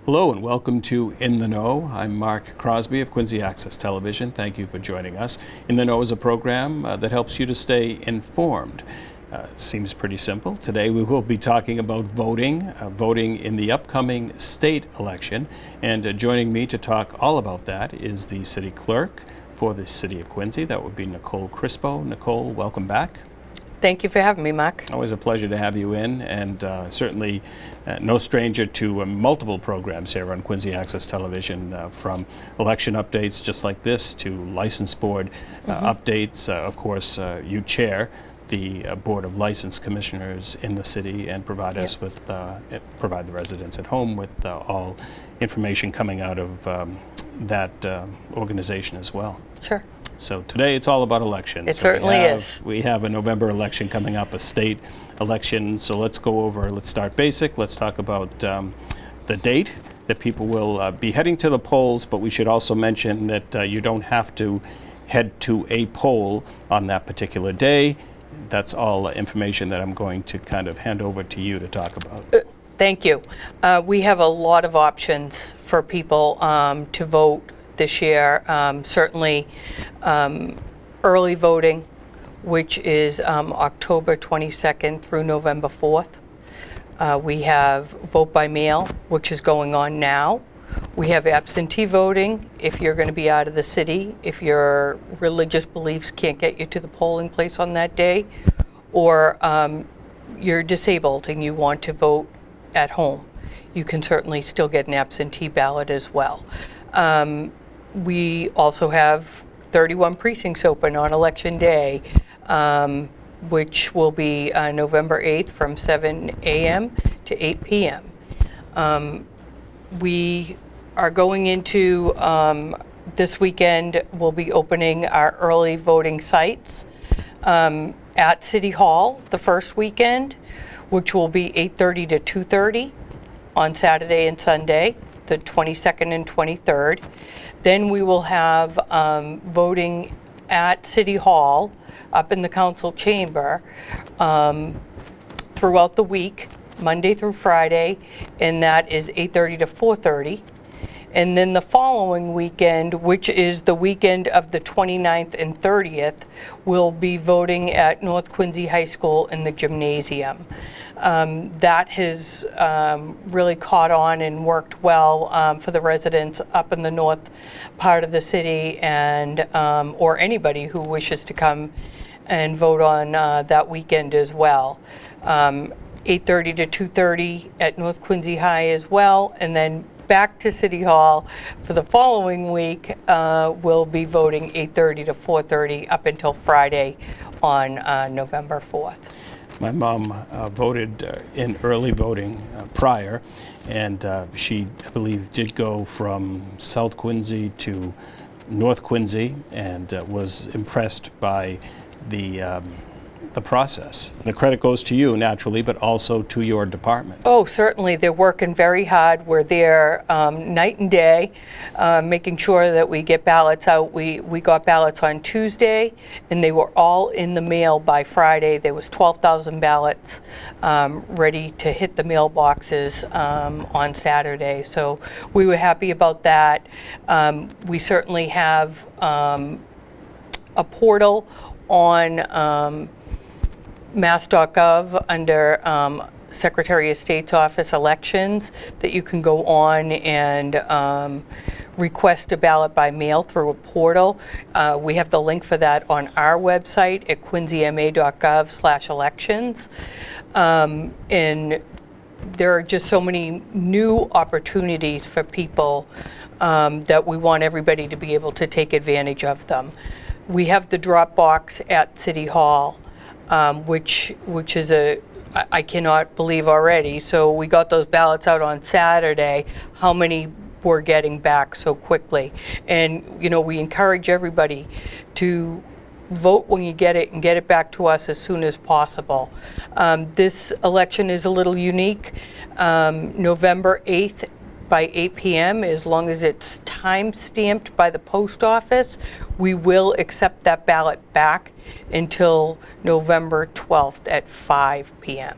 Hello and welcome to In the Know. I'm Mark Crosby of Quincy Access Television. Thank you for joining us. In the Know is a program that helps you to stay informed. Seems pretty simple. Today we will be talking about voting in the upcoming state election. And joining me to talk all about that is the city clerk for the city of Quincy. That would be Nicole Crispo. Nicole, welcome back. Thank you for having me, Mark. Always a pleasure to have you in, and certainly no stranger to multiple programs here on Quincy Access Television, from election updates just like this to license board updates. Of course, you chair the Board of License Commissioners in the city and provide us with, provide the residents at home with all information coming out of that organization as well. Sure. So today it's all about elections. It certainly is. We have a November election coming up, a state election. So let's start basic. Let's talk about the date that people will be heading to the polls, but we should also mention that you don't have to head to a poll on that particular day. That's all information that I'm going to kind of hand over to you to talk about. Thank you. We have a lot of options for people to vote this year. Certainly early voting, which is October 22nd through November 4th. We have vote by mail, which is going on now. We have absentee voting if you're going to be out of the city, if your religious beliefs can't get you to the polling place on that day, or you're disabled and you want to vote at home. You can certainly still get an absentee ballot as well. We also have 31 precincts open on election day, which will be November 8th from 7 a.m. to 8 p.m. We are going into this weekend, we'll be opening our early voting sites at City Hall the first weekend, which will be 8:30 to 2:30 on Saturday and Sunday, the 22nd and 23rd. Then we will have voting at City Hall up in the council chamber throughout the week, Monday through Friday, and that is 8:30 to 4:30. And then the following weekend, which is the weekend of the 29th and 30th, we'll be voting at North Quincy High School in the gymnasium. That has really caught on and worked well for the residents up in the north part of the city, and or anybody who wishes to come and vote on that weekend as well. 8:30 to 2:30 at North Quincy High as well, and then back to City Hall for the following week. We'll be voting 8:30 to 4:30 up until Friday on November 4th. My mom voted in early voting prior, and she, I believe, did go from South Quincy to North Quincy, and was impressed by the process. The credit goes to you, naturally, but also to your department. Oh, certainly. They're working very hard. We're there night and day, making sure that we get ballots out. We got ballots on Tuesday, and they were all in the mail by Friday. There was 12,000 ballots ready to hit the mailboxes on Saturday. So we were happy about that. We certainly have a portal on mass.gov under Secretary of State's office elections that you can go on and request a ballot by mail through a portal. We have the link for that on our website at quincyma.gov/elections. And there are just so many new opportunities for people that we want everybody to be able to take advantage of them. We have the drop box at City Hall, which is I cannot believe already. So we got those ballots out on Saturday, how many we're getting back so quickly. And, you know, we encourage everybody to vote when you get it and get it back to us as soon as possible. This election is a little unique. November 8th by 8 p.m., as long as it's time stamped by the post office, we will accept that ballot back until November 12th at 5 p.m.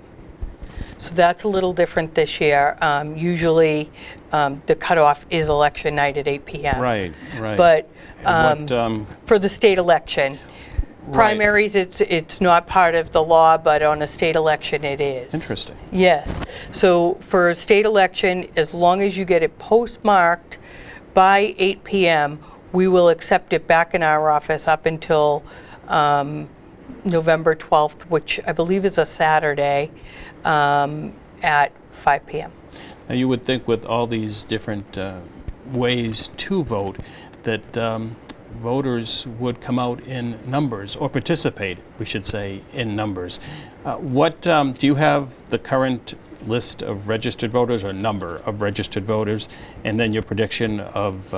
So that's a little different this year. Usually, the cutoff is election night at 8 p.m. Right, right. But And for the state election, primaries, it's not part of the law, but on a state election, it is. Interesting. Yes. So for a state election, as long as you get it postmarked by 8 p.m., we will accept it back in our office up until November 12th, which I believe is a Saturday, at 5 p.m. Now, you would think with all these different ways to vote that voters would come out in numbers, or participate, we should say, in numbers. Do you have the current list of registered voters, or number of registered voters, and then your prediction of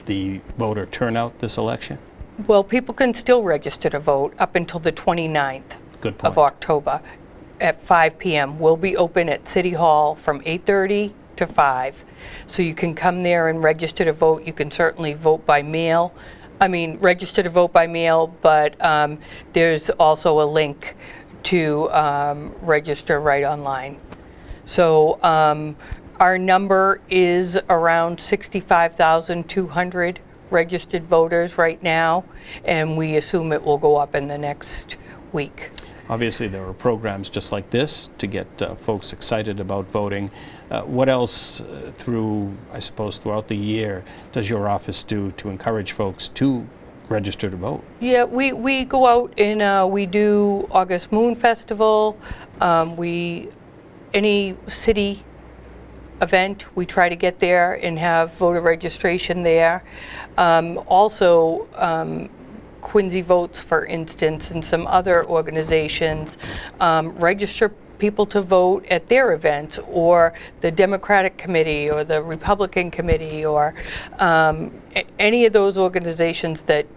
the voter turnout this election? Well, people can still register to vote up until the 29th Good point. of October at 5 p.m. We'll be open at City Hall from 8:30 to 5. So you can come there and register to vote. You can certainly vote by mail. Register to vote by mail, but there's also a link to register right online. So our number is around 65,200 registered voters right now, and we assume it will go up in the next week. Obviously, there are programs just like this to get folks excited about voting. What else throughout the year does your office do to encourage folks to register to vote? Yeah, we go out and we do August Moon Festival. Any city event, we try to get there and have voter registration there. Also, Quincy Votes, for instance, and some other organizations register people to vote at their events, or the Democratic Committee or the Republican Committee, or any of those organizations that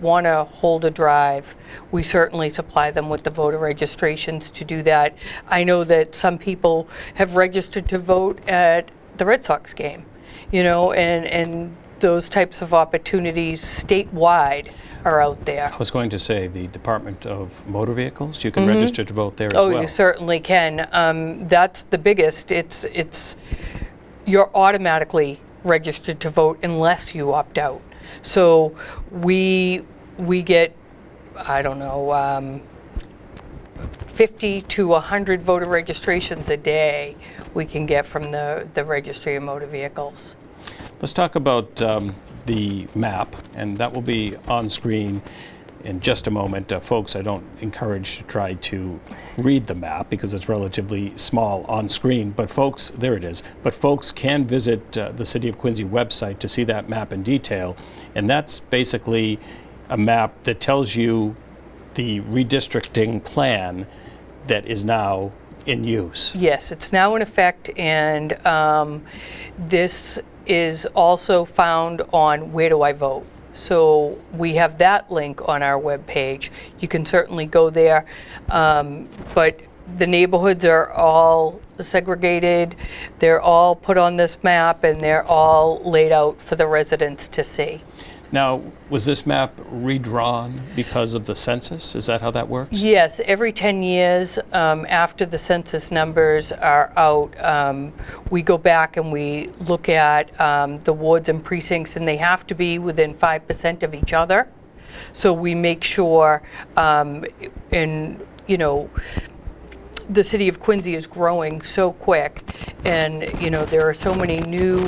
want to hold a drive. We certainly supply them with the voter registrations to do that. I know that some people have registered to vote at the Red Sox game, and those types of opportunities statewide are out there. I was going to say the Department of Motor Vehicles, you can register to vote there as well. Oh, you certainly can. That's the biggest. You're automatically registered to vote unless you opt out. So we get, 50 to 100 voter registrations a day we can get from the Registry of Motor Vehicles. Let's talk about the map, and that will be on screen in just a moment. Folks, I don't encourage to try to read the map because it's relatively small on screen, but folks, there it is. But folks can visit the City of Quincy website to see that map in detail, and that's basically a map that tells you the redistricting plan that is now in use. Yes, it's now in effect, and this is also found on Where Do I Vote? So we have that link on our webpage. You can certainly go there, but the neighborhoods are all segregated. They're all put on this map, and they're all laid out for the residents to see. Now, was this map redrawn because of the census? Is that how that works? Yes, every 10 years after the census numbers are out, we go back and we look at the wards and precincts, and they have to be within 5% of each other. So we make sure, the city of Quincy is growing so quick, and there are so many new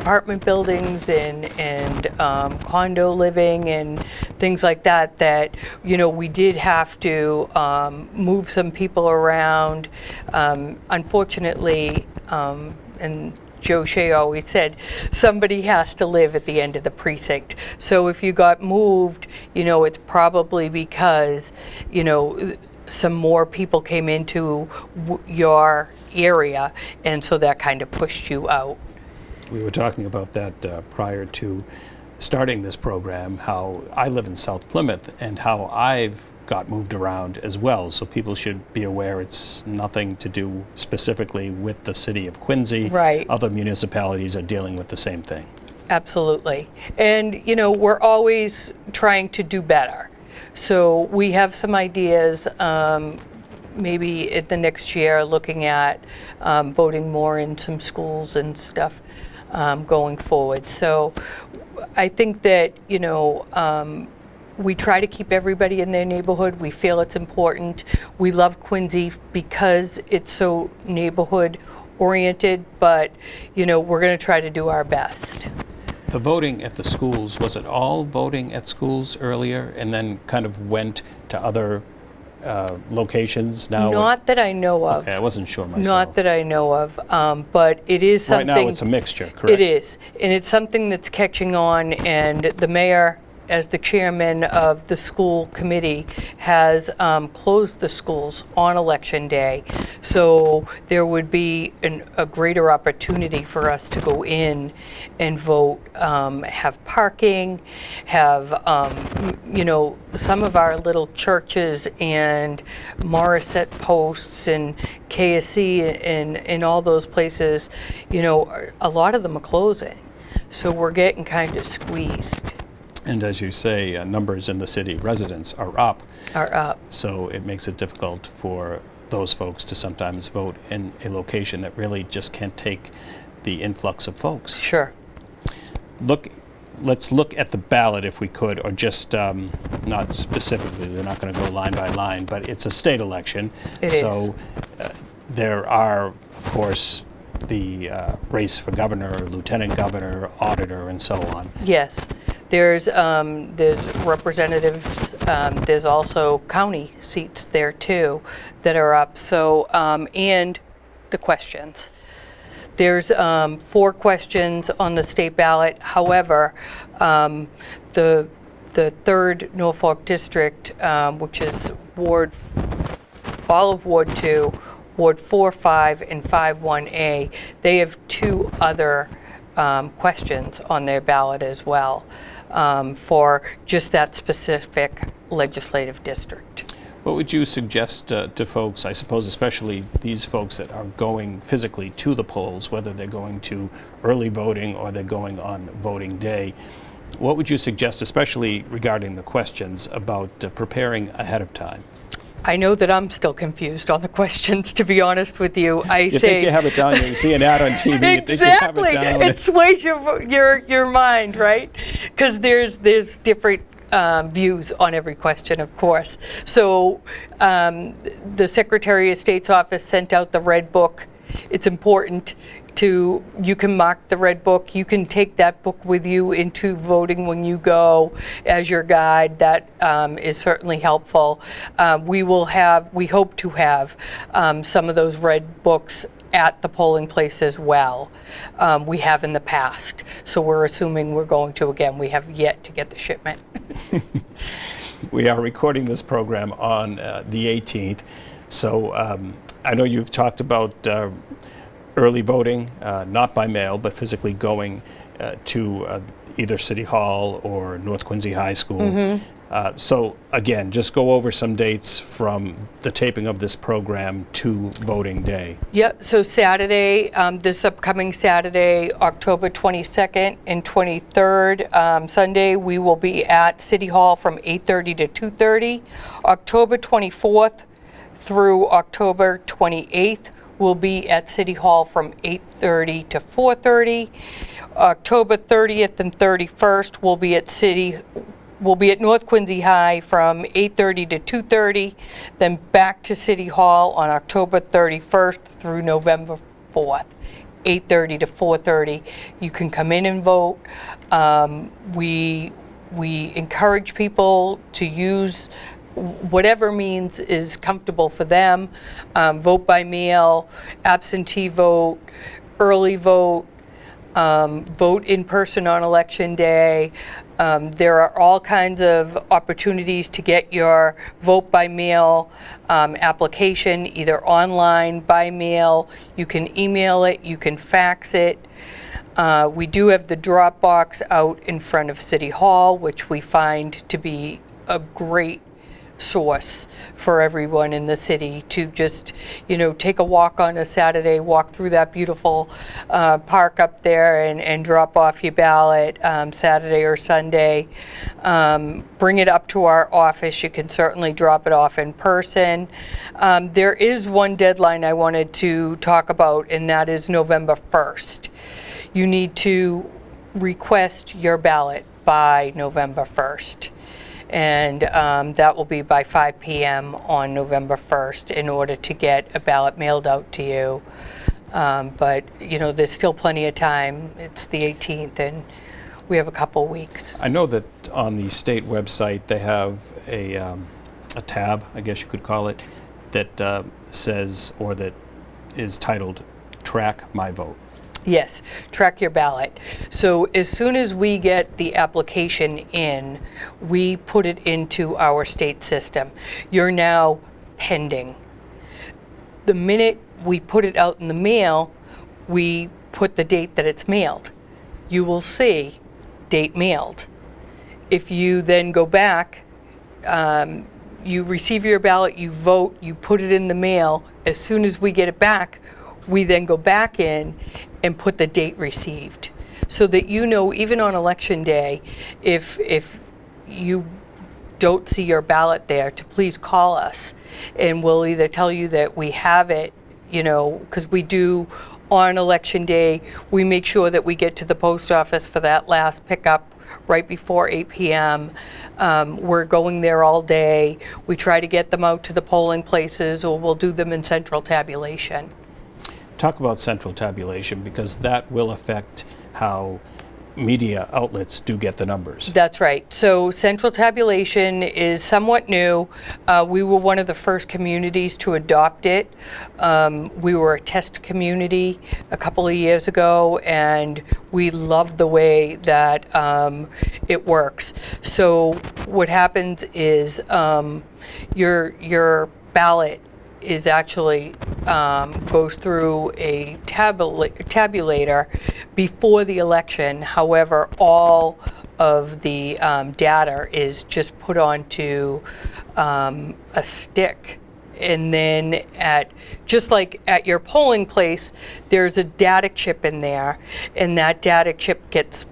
apartment buildings and condo living and things like that we did have to move some people around. Unfortunately, and Joe Shea always said, somebody has to live at the end of the precinct. So if you got moved, it's probably because some more people came into your area, and so that kind of pushed you out. We were talking about that prior to starting this program, how I live in South Plymouth and how I've got moved around as well. So people should be aware it's nothing to do specifically with the city of Quincy. Right. Other municipalities are dealing with the same thing. Absolutely. And, we're always trying to do better. So we have some ideas. maybe at the next year, looking at voting more in some schools and stuff going forward. So I think that, we try to keep everybody in their neighborhood. We feel it's important. We love Quincy because it's so neighborhood oriented, but, we're going to try to do our best. The voting at the schools, was it all voting at schools earlier and then kind of went to other locations now? Not that I know of. Okay, I wasn't sure myself. Not that I know of, but it is something. Right now it's a mixture, correct? It is, and it's something that's catching on, and the mayor, as the chairman of the school committee, has closed the schools on Election Day. So there would be a greater opportunity for us to go in and vote, have parking, have, some of our little churches and Morissette posts and KSC and all those places, a lot of them are closing. So we're getting kind of squeezed. And as you say, numbers in the city, residents are up. Are up. So it makes it difficult for those folks to sometimes vote in a location that really just can't take the influx of folks. Sure. Let's look at the ballot if we could, or just not specifically, they're not going to go line by line, but it's a state election. It is. So there are, of course, the race for governor, lieutenant governor, auditor, and so on. Yes. There's representatives, there's also county seats there too that are up. So, and the questions. There's 4 questions on the state ballot. However, the 3rd Norfolk District, which is all of Ward 2, Ward 4, 5, and 5-1A, they have 2 other questions on their ballot as well for just that specific legislative district. What would you suggest to folks, I suppose especially these folks that are going physically to the polls, whether they're going to early voting or they're going on voting day, what would you suggest, especially regarding the questions, about preparing ahead of time? I know that I'm still confused on the questions, to be honest with you. You think you have it down, you see an ad on TV, exactly. you think you have it down. It sways your mind, right? Because there's different views on every question, of course. So the Secretary of State's office sent out the Red Book. It's important you can mark the Red Book. You can take that book with you into voting when you go as your guide. That is certainly helpful. We hope to have some of those Red Books at the polling place as well. We have in the past. So we're assuming we're going to again. We have yet to get the shipment. We are recording this program on the 18th. So I know you've talked about early voting, not by mail, but physically going to either City Hall or North Quincy High School. Mm-hmm. So again, just go over some dates from the taping of this program to voting day. Yep, so Saturday, this upcoming Saturday, October 22nd and 23rd, Sunday, we will be at City Hall from 8:30 to 2:30. October 24th through October 28th, will be at City Hall from 8:30 to 4:30. October 30th and 31st will be at North Quincy High from 8:30 to 2:30, then back to City Hall on October 31st through November 4th, 8:30 to 4:30. You can come in and vote. We encourage people to use whatever means is comfortable for them. Vote by mail, absentee vote, early vote, vote in person on Election Day. There are all kinds of opportunities to get your vote by mail application, either online, by mail. You can email it, you can fax it. We do have the drop box out in front of City Hall, which we find to be a great source for everyone in the city to just, take a walk on a Saturday, walk through that beautiful park up there and drop off your ballot Saturday or Sunday. Bring it up to our office. You can certainly drop it off in person. There is one deadline I wanted to talk about, and that is November 1st. You need to request your ballot by November 1st. And that will be by 5 p.m. on November 1st in order to get a ballot mailed out to you. But, there's still plenty of time. It's the 18th, and we have a couple weeks. I know that on the state website they have a tab, I guess you could call it, that says, or that is titled Track My Vote. Yes, track your ballot. So as soon as we get the application in, we put it into our state system. You're now pending. The minute we put it out in the mail, we put the date that it's mailed. You will see date mailed. If you then go back, you receive your ballot, you vote, you put it in the mail. As soon as we get it back, we then go back in and put the date received, so that even on election day, if you don't see your ballot there, to please call us, and we'll either tell you that we have it, because we do on election day, we make sure that we get to the post office for that last pickup right before 8 p.m. We're going there all day. We try to get them out to the polling places, or we'll do them in central tabulation. Talk about central tabulation, because that will affect how media outlets do get the numbers. That's right. So central tabulation is somewhat new. We were one of the first communities to adopt it. We were a test community a couple of years ago, and we love the way that it works. So what happens is your ballot is actually goes through a tabulator before the election. However, all of the data is just put onto a stick. And then just like at your polling place, there's a data chip in there, and that data chip gets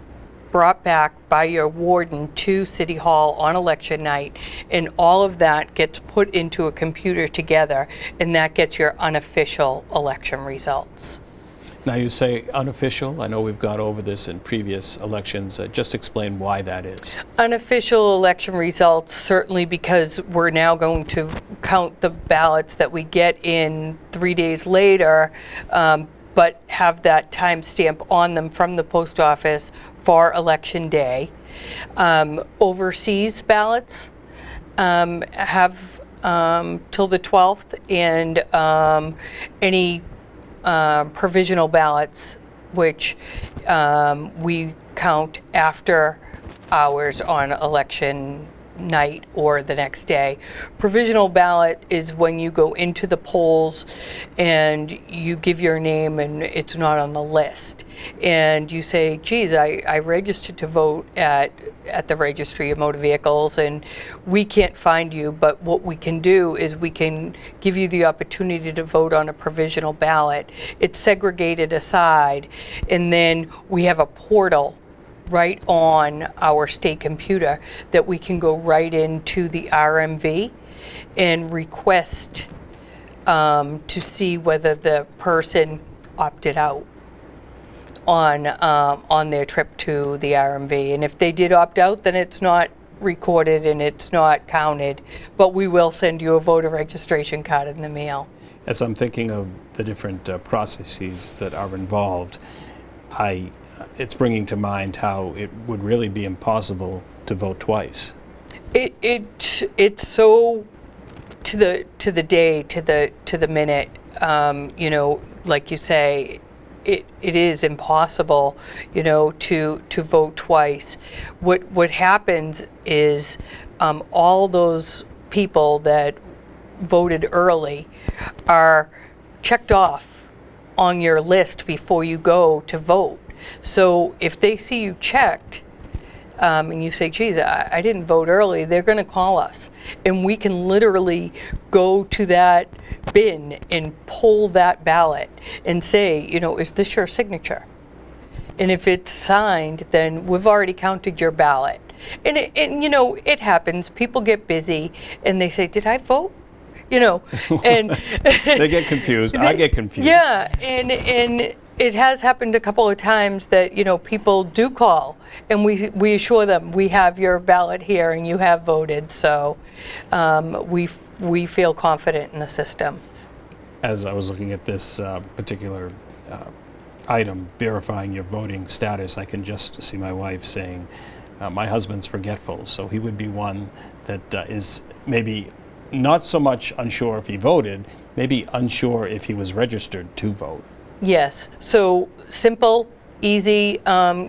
brought back by your warden to City Hall on election night, and all of that gets put into a computer together, and that gets your unofficial election results. Now you say unofficial. I know we've gone over this in previous elections. Just explain why that is. Unofficial election results, certainly because we're now going to count the ballots that we get in 3 days later, but have that timestamp on them from the post office for election day. Overseas ballots have till the 12th, and any provisional ballots, which we count after hours on election night or the next day. Provisional ballot is when you go into the polls and you give your name and it's not on the list, and you say, geez, I registered to vote at the Registry of Motor Vehicles and we can't find you, but what we can do is we can give you the opportunity to vote on a provisional ballot. It's segregated aside, and then we have a portal right on our state computer that we can go right into the RMV and request to see whether the person opted out on their trip to the RMV. And if they did opt out, then it's not recorded and it's not counted, but we will send you a voter registration card in the mail. As I'm thinking of the different processes that are involved, it's bringing to mind how it would really be impossible to vote twice. It's so to the day, to the minute. Like you say, it is impossible, to vote twice. What happens is all those people that voted early are checked off on your list before you go to vote. So if they see you checked, and you say, geez, I didn't vote early, they're going to call us. And we can literally go to that bin and pull that ballot and say, is this your signature? And if it's signed, then we've already counted your ballot. And it happens. People get busy and they say, did I vote? And They get confused. I get confused. yeah, and it has happened a couple of times that people do call, and we assure them we have your ballot here and you have voted. So we feel confident in the system. As I was looking at this particular item, verifying your voting status, I can just see my wife saying, my husband's forgetful, so he would be one that is maybe not so much unsure if he voted, maybe unsure if he was registered to vote. Yes, so simple, easy.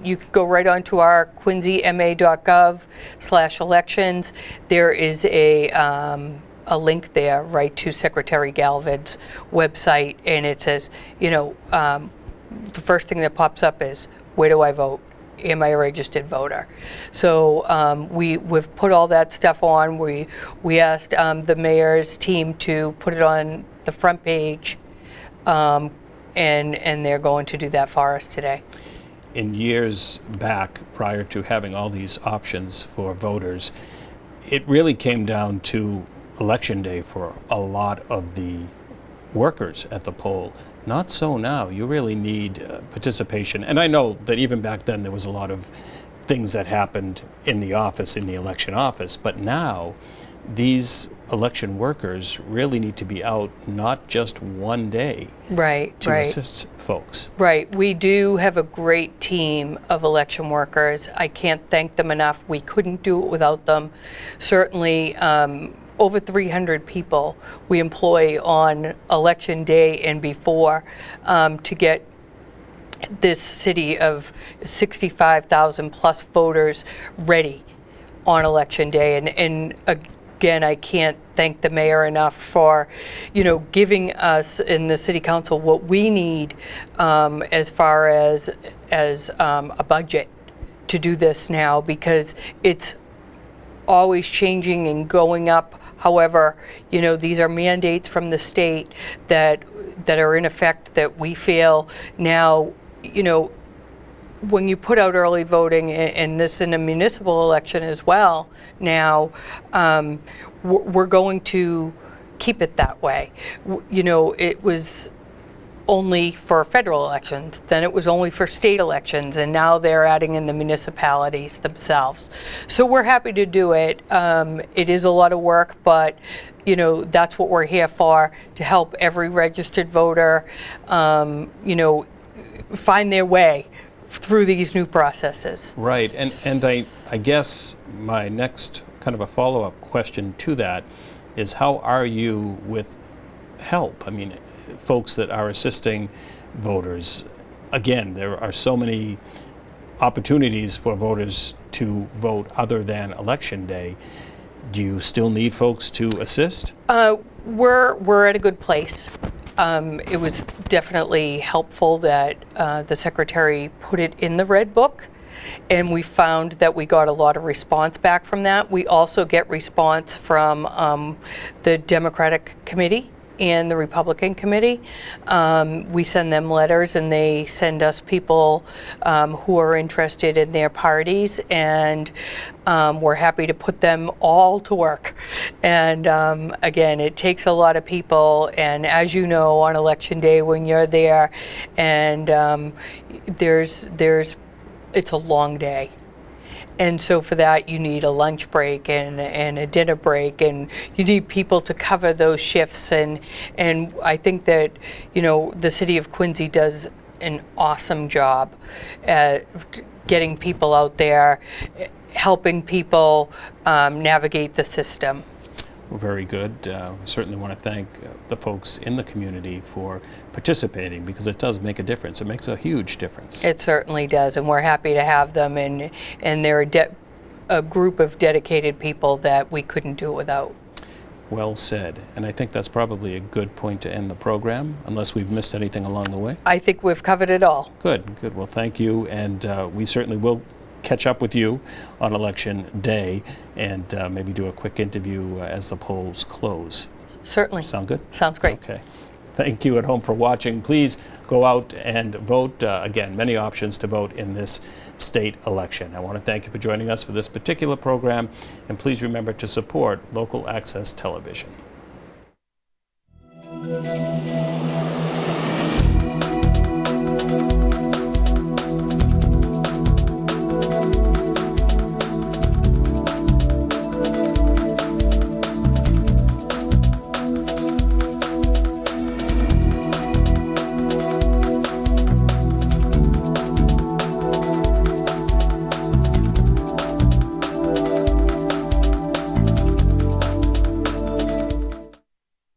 You could go right onto our quincyma.gov/elections. There is a link there right to Secretary Galvin's website, and it says, the first thing that pops up is, where do I vote? Am I a registered voter? So we've put all that stuff on. We asked the mayor's team to put it on the front page, and they're going to do that for us today. In years back, prior to having all these options for voters, it really came down to Election Day for a lot of the workers at the poll. Not so now. You really need participation. And I know that even back then there was a lot of things that happened in the office, in the election office, but now these election workers really need to be out not just one day to assist folks. Right. We do have a great team of election workers. I can't thank them enough. We couldn't do it without them. Certainly, over 300 people we employ on election day and before to get this city of 65,000 plus voters ready on election day. And again, I can't thank the mayor enough for, giving us in the city council what we need as far as a budget to do this now, because it's always changing and going up. However, these are mandates from the state that are in effect that we feel now, when you put out early voting, and this in a municipal election as well, now we're going to keep it that way. It was only for federal elections, then it was only for state elections, and now they're adding in the municipalities themselves. So we're happy to do it. It is a lot of work, but that's what we're here for, to help every registered voter find their way through these new processes. Right, and I guess my next kind of a follow-up question to that is, how are you with help? I mean, folks that are assisting voters. Again, there are so many opportunities for voters to vote other than Election Day. Do you still need folks to assist? We're at a good place. It was definitely helpful that the secretary put it in the Red Book, and we found that we got a lot of response back from that. We also get response from the Democratic Committee and the Republican Committee. We send them letters, and they send us people who are interested in their parties, and we're happy to put them all to work. And again, it takes a lot of people, and as you know, on Election Day when you're there, and it's a long day. And so for that, you need a lunch break and a dinner break, and you need people to cover those shifts. And I think that, the city of Quincy does an awesome job at getting people out there, helping people navigate the system. Well, very good. We certainly want to thank the folks in the community for participating, because it does make a difference. It makes a huge difference. It certainly does, and we're happy to have them, and they're a group of dedicated people that we couldn't do it without. Well said. And I think that's probably a good point to end the program, unless we've missed anything along the way. I think we've covered it all. Good, good. Well, thank you, and we certainly will catch up with you on election day and maybe do a quick interview as the polls close. Certainly. Sound good? Sounds great. Okay. Thank you at home for watching. Please go out and vote. Again, many options to vote in this state election. I want to thank you for joining us for this particular program, and please remember to support local access television.